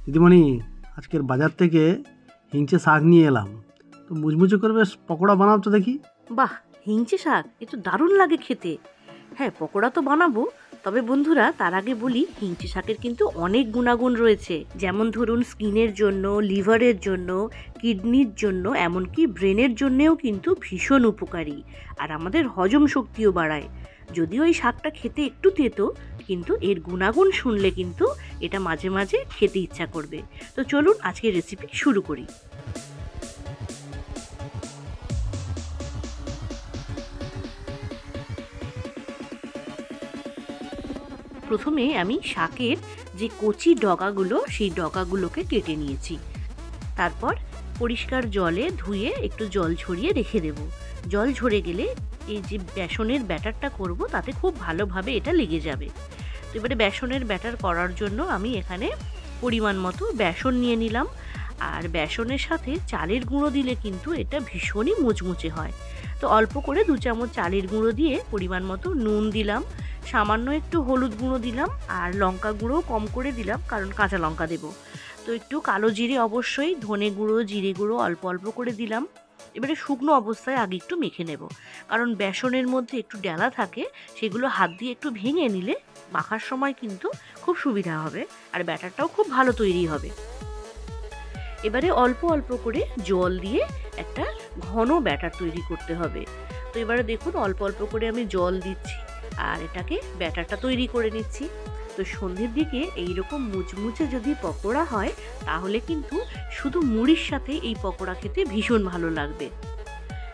দিদিমণি, আজকের বাজার থেকে হিংচে শাক নিয়ে এলাম, তো মুচমুচে করে বেশ পকোড়া বানাও তো দেখি। বাহ, হিংচে শাক এ তো দারুণ লাগে খেতে। হ্যাঁ, পকোড়া তো বানাবো, তবে বন্ধুরা তার আগে বলি হিংচে শাকের কিন্তু অনেক গুণাগুণ রয়েছে। যেমন ধরুন স্কিনের জন্য, লিভারের জন্য, কিডনির জন্য, এমনকি ব্রেনের জন্যেও কিন্তু ভীষণ উপকারী। আর আমাদের হজম শক্তিও বাড়ায়। যদিও এই শাকটা খেতে একটু তেতো, কিন্তু এর গুণাগুণ শুনলে কিন্তু এটা মাঝে মাঝে খেতে ইচ্ছা করবে। তো চলুন আজকের রেসিপি শুরু করি। প্রথমে আমি শাকের যে কচি ডগাগুলো, সেই ডগাগুলোকে কেটে নিয়েছি। তারপর পরিষ্কার জলে ধুয়ে একটু জল ঝরিয়ে রেখে দেব। জল ঝরে গেলে এই যে বেসনের ব্যাটারটা করব, তাতে খুব ভালোভাবে এটা লেগে যাবে। তো এবারে বেসনের ব্যাটার করার জন্য আমি এখানে পরিমাণ মতো বেসন নিয়ে নিলাম। আর বেসনের সাথে চালের গুঁড়ো দিলে কিন্তু এটা ভীষণই মুচমুচে হয়। তো অল্প করে 2 চামচ চালের গুঁড়ো দিয়ে পরিমাণ মতো নুন দিলাম, সামান্য একটু হলুদ গুঁড়ো দিলাম, আর লঙ্কা গুঁড়ো কম করে দিলাম কারণ কাঁচা লঙ্কা দেবো। তো একটু কালো জিরে, অবশ্যই ধনে গুঁড়ো, জিরে গুঁড়ো অল্প অল্প করে দিলাম। এবারে শুকনো অবস্থায় আগে একটু মেখে নেব, কারণ বেসনের মধ্যে একটু ডেলা থাকে, সেগুলো হাত দিয়ে একটু ভেঙে নিলে মাখার সময় কিন্তু খুব সুবিধা হবে, আর ব্যাটারটাও খুব ভালো তৈরি হবে। এবারে অল্প অল্প করে জল দিয়ে একটা ঘন ব্যাটার তৈরি করতে হবে। তো এবারে দেখুন অল্প অল্প করে আমি জল দিচ্ছি আর এটাকে ব্যাটারটা তৈরি করে নিচ্ছি। তো সন্ধ্যের দিকে এইরকম মুচমুচে যদি পকোড়া হয়, তাহলে কিন্তু শুধু মুড়ির সাথে এই পকোড়া খেতে ভীষণ ভালো লাগবে।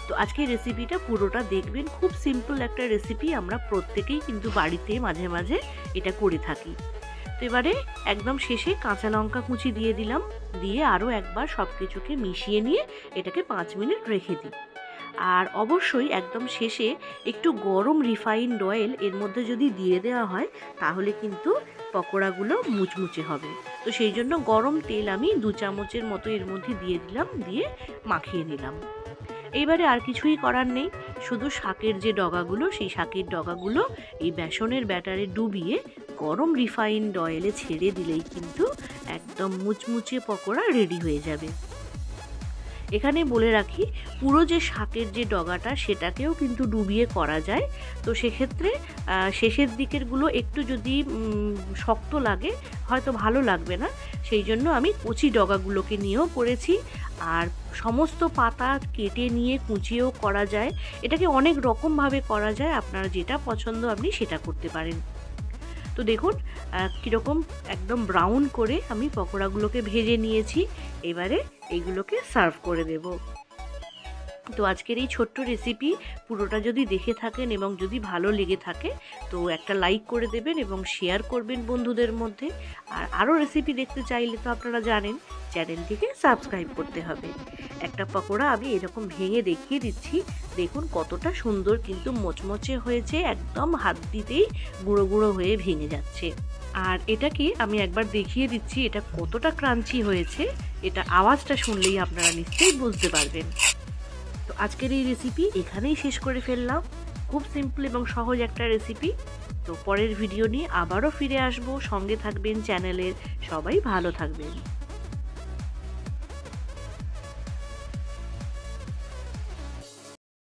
তো আজকে রেসিপিটা পুরোটা দেখবেন, খুব সিম্পল একটা রেসিপি, আমরা প্রত্যেকেই কিন্তু বাড়িতে মাঝে মাঝে এটা করে থাকি। তো এবারে একদম শেষে কাঁচা লঙ্কা কুচি দিয়ে দিলাম, দিয়ে আরও একবার সব কিছুকে মিশিয়ে নিয়ে এটাকে 5 মিনিট রেখে দিই। আর অবশ্যই একদম শেষে একটু গরম রিফাইন্ড অয়েল এর মধ্যে যদি দিয়ে দেওয়া হয়, তাহলে কিন্তু পকোড়াগুলো মুচমুচে হবে। তো সেই জন্য গরম তেল আমি 2 চামচের মতো এর মধ্যে দিয়ে দিলাম, দিয়ে মাখিয়ে নিলাম। এইবারে আর কিছুই করার নেই, শুধু শাকের যে ডগাগুলো, সেই শাকের ডগাগুলো এই বেসনের ব্যাটারে ডুবিয়ে গরম রিফাইন্ড অয়েলে ছেড়ে দিলেই কিন্তু একদম মুচমুচে পকোড়া রেডি হয়ে যাবে। এখানে বলে রাখি, পুরো যে শাকের যে ডগাটা, সেটাকেও কিন্তু ডুবিয়ে করা যায়। তো সেক্ষেত্রে শেষের দিকেরগুলো একটু যদি শক্ত লাগে, হয়তো ভালো লাগবে না, সেই জন্য আমি কচি ডগাগুলোকে নিয়েও করেছি। আর সমস্ত পাতা কেটে নিয়ে কুচিয়েও করা যায়। এটাকে অনেক রকমভাবে করা যায়, আপনার যেটা পছন্দ আপনি সেটা করতে পারেন। তো দেখুন কীরকম একদম ব্রাউন করে আমি পকোড়াগুলোকে ভেজে নিয়েছি। এবারে এইগুলোকে সার্ভ করে দেব। তো আজকের এই ছোট্ট রেসিপি পুরোটা যদি দেখে থাকেন এবং যদি ভালো লেগে থাকে, তো একটা লাইক করে দেবেন এবং শেয়ার করবেন বন্ধুদের মধ্যে। আর আরও রেসিপি দেখতে চাইলে তো আপনারা জানেন, চ্যানেলটিকে সাবস্ক্রাইব করতে হবে। একটা পকোড়া আমি এরকম ভেঙে দেখিয়ে দিচ্ছি, দেখুন কতটা সুন্দর কিন্তু মোচমোচে হয়েছে, একদম হাত দিতেই গুঁড়ো গুঁড়ো হয়ে ভেঙে যাচ্ছে। আর এটাকে আমি একবার দেখিয়ে দিচ্ছি এটা কতটা ক্রাঞ্চি হয়েছে, এটা আওয়াজটা শুনলেই আপনারা নিশ্চয়ই বুঝতে পারবেন। তো আজকের এই রেসিপি এখানেই শেষ করে ফেললাম। খুব সিম্পল এবং সহজ একটা রেসিপি। তো পরের ভিডিও নিয়ে আবারও ফিরে আসবো, সঙ্গে থাকবেন চ্যানেলের। সবাই ভালো থাকবেন।